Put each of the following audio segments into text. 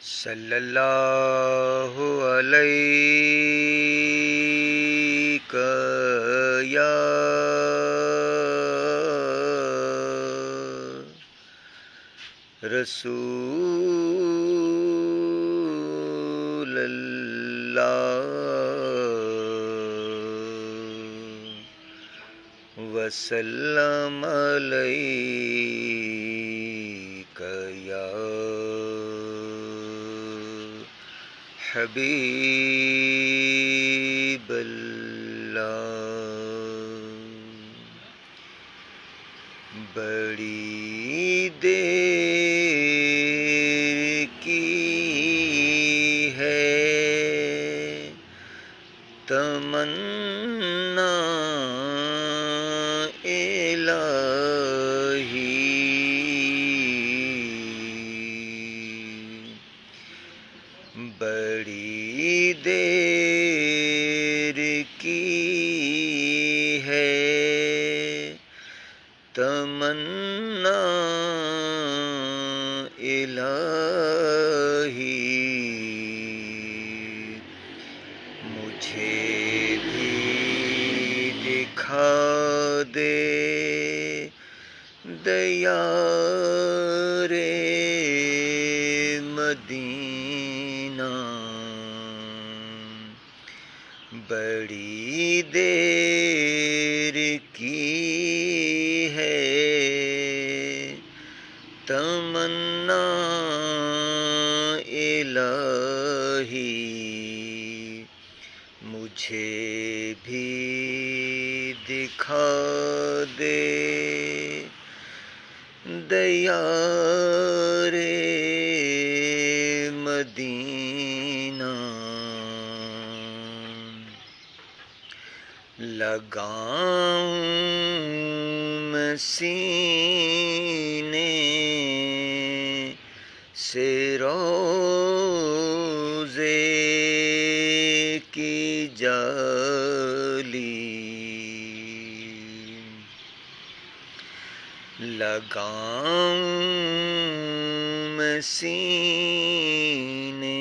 صلی اللہ علیک یا رسول اللہ وسلم علیک یا حبیب اللہ۔ بڑی دیر کی ہے تمنا الہی، بڑی دیر کی ہے تمنا الہی، مجھے بھی دکھا دے دیار مدینہ، بڑی دیر کی ہے تمنا الہی، مجھے بھی دکھا دے دیار مدینہ، لگاؤں میں سینے سے روضے کی جالی، لگاؤں میں سینے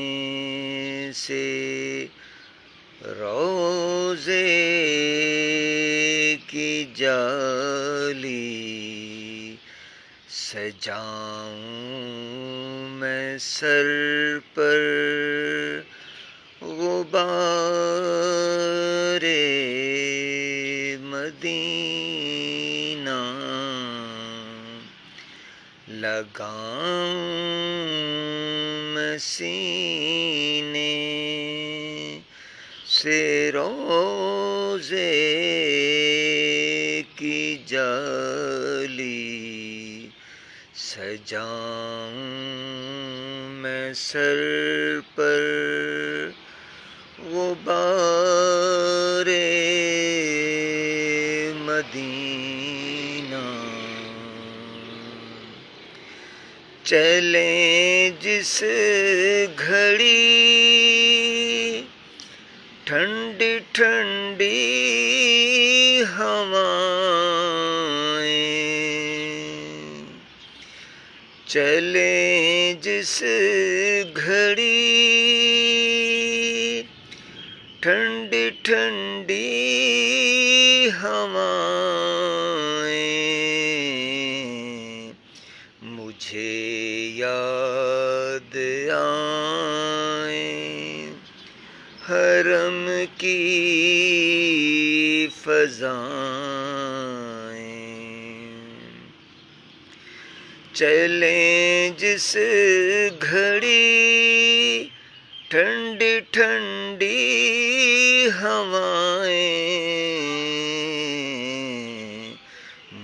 سے روضے کی جالی، سجاؤں میں سر پر غبار مدینہ، لگاؤں میں سینے سے روضے کی جالی، سجاؤں میں سر پر غبار مدینہ، چلیں جس گھڑی ٹھنڈی ٹھنڈی ہوائیں، چلیں جس گھڑی ٹھنڈی ٹھنڈی ہوائیں، مجھے یاد آئیں حرم کی فضائیں، چلیں جس گھڑی ٹھنڈی ٹھنڈی ہوائیں،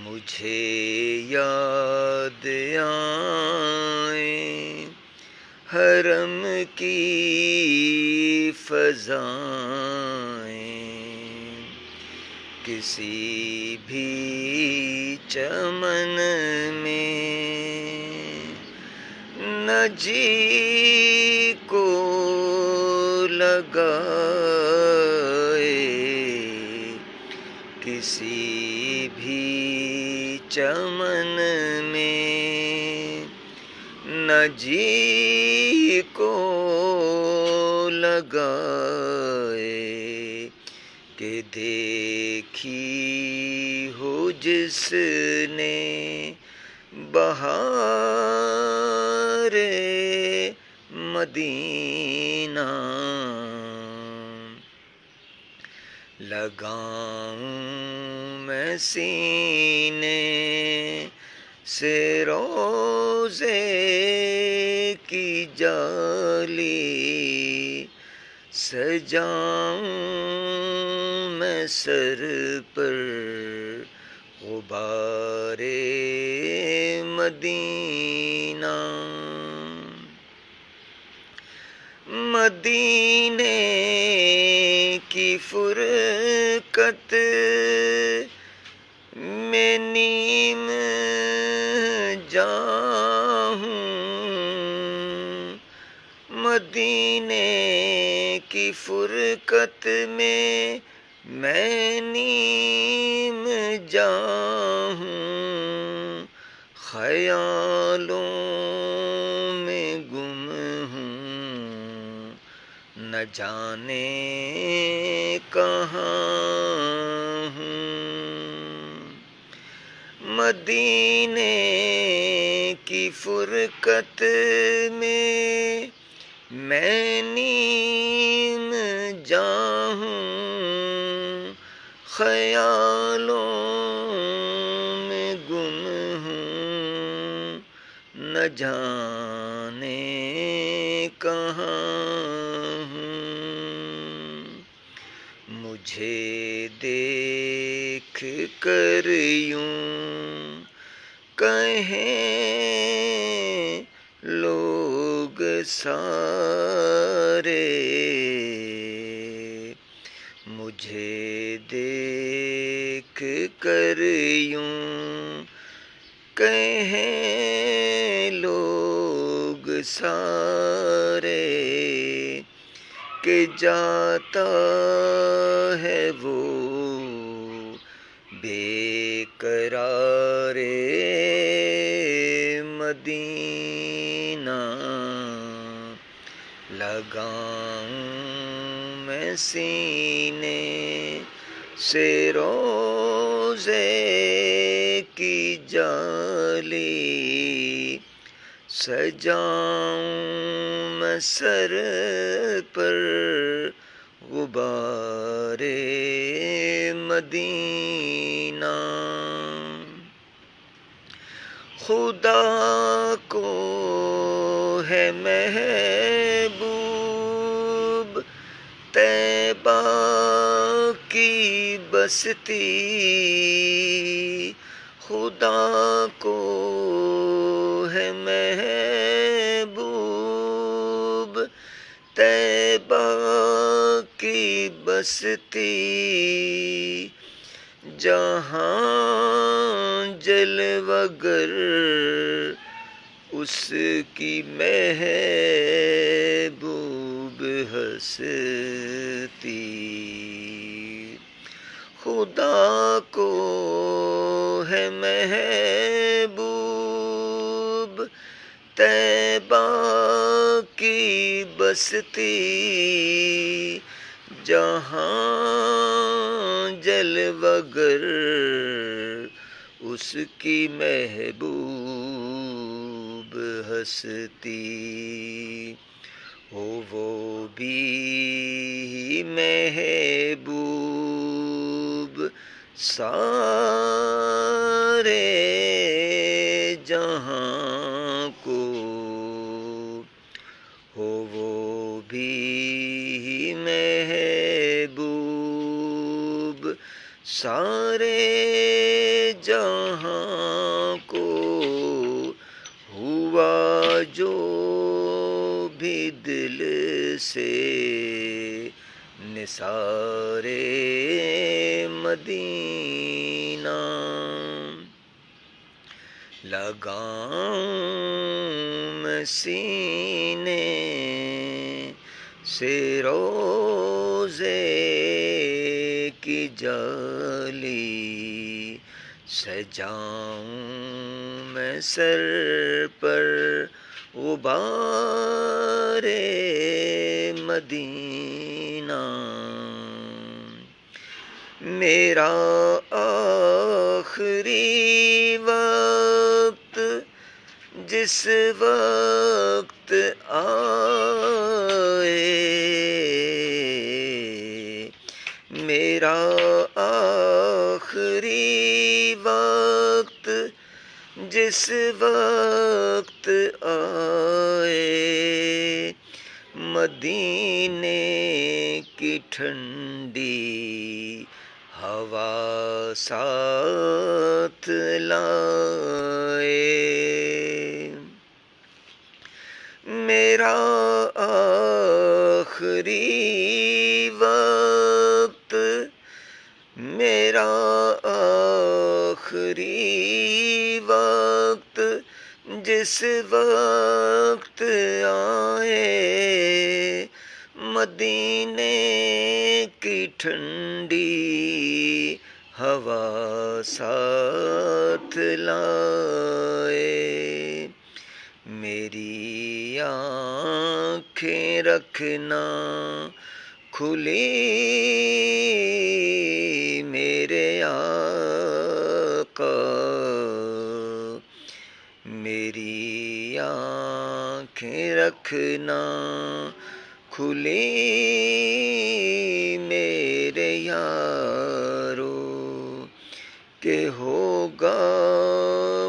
مجھے یاد آئیں حرم کی فضائیں، کسی بھی چمن میں نہ جی کو لگائے، کسی بھی چمن میں نہ جی کو لگائے کہ دیکھی ہو جس نے بہار مدینہ، لگاؤں میں سینے سے روزے کی جالی، سجاؤں میں سر پر غبار مدینہ، مدینے کی فرقت میں نیم جان ہوں، مدینے کی فرقت میں نیم جان ہوں، خیالوں میں گم ہوں، نہ جانے کہاں ہوں، مدینے کی فرقت میں نیم جان ہوں، خیالوں میں گم ہوں، نہ جانے کہاں ہوں، مجھے دیکھ کر یوں کہیں لوگ سارے، مجھے دیکھ کر یوں کہیں لوگ سارے کہ جاتا ہے وہ بے قرار مدینہ، لگاؤں میں سینے سے روزے کی جالی، سجاؤں میں سر پر غبار مدینہ، خدا کو ہے محبوب طیبہ کی بستی، خدا کو ہے محبوب طیبہ کی بستی، جہاں جلوہ گر اس کی محبوب ہستی، خدا کو ہے محبوب طیبہ کی بستی، جہاں جلوہ گر اس کی محبوب ہستی، ہو وہ بھی محبوب سارے جہاں کو، ہو وہ بھی محبوب سارے جہاں کو، ہوا جو بھی دل سے نثار مدینہ، لگاؤں میں سینے سے روزے کی جالی، سجاؤں میں سر پر غبار مدینہ، میرا آخری وقت جس وقت آئے، میرا آخری وقت جس وقت آئے، مدینے کی ٹھنڈی ہوا ساتھ لائے، میرا آخری وقت، میرا آخری وقت جس وقت آئے، مدینے کی ٹھنڈی ہوا ساتھ لائے، میری آنکھیں رکھنا کھلی میرے آقا، میری آنکھیں رکھنا کھلی میرے یارو، کہ ہوگا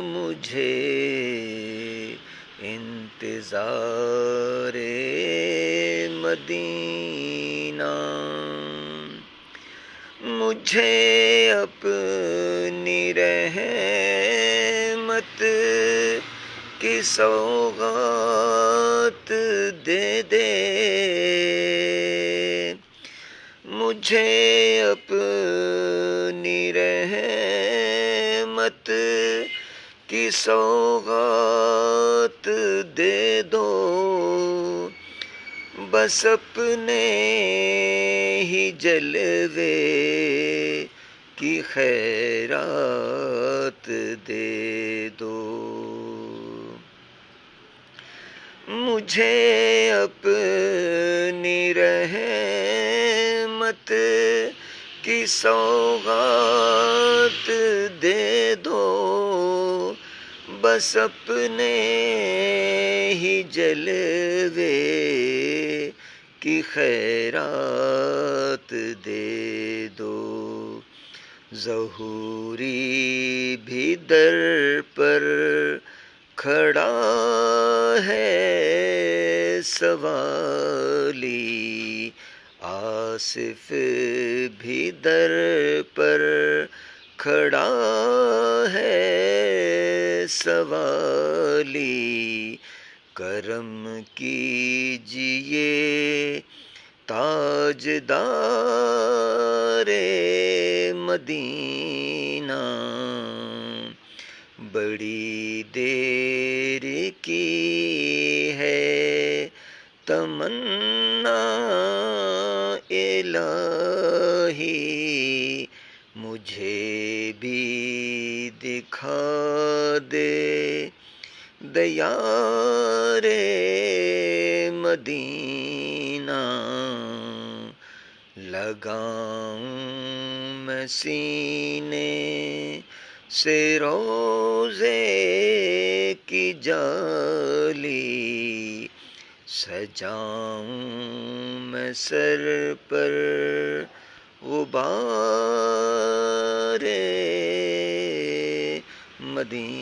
مجھے انتظار مدینہ، مجھے اپنی رحمت کی سوغات دے دے، مجھے اپنی رحمت کی سوغات دے دو، بس اپنے ہی جلوے کی خیرات دے دو، مجھے اپنی رحمت کی سوغات دے دو، بس اپنے ہی جلوے کی خیرات دے دو، ظہوری بھی در پر کھڑا ہے سوالی، آصف بھی در پر کھڑا ہے سوالی، کرم کیجئے تاجدار مدینہ، بڑی دیر کی ہے تمنا الہی، مجھے بھی دکھا دے دیار مدینہ، لگاؤں میں سینے سے روضے کی جالی، سجاؤں میں سر پر غبار مدینہ۔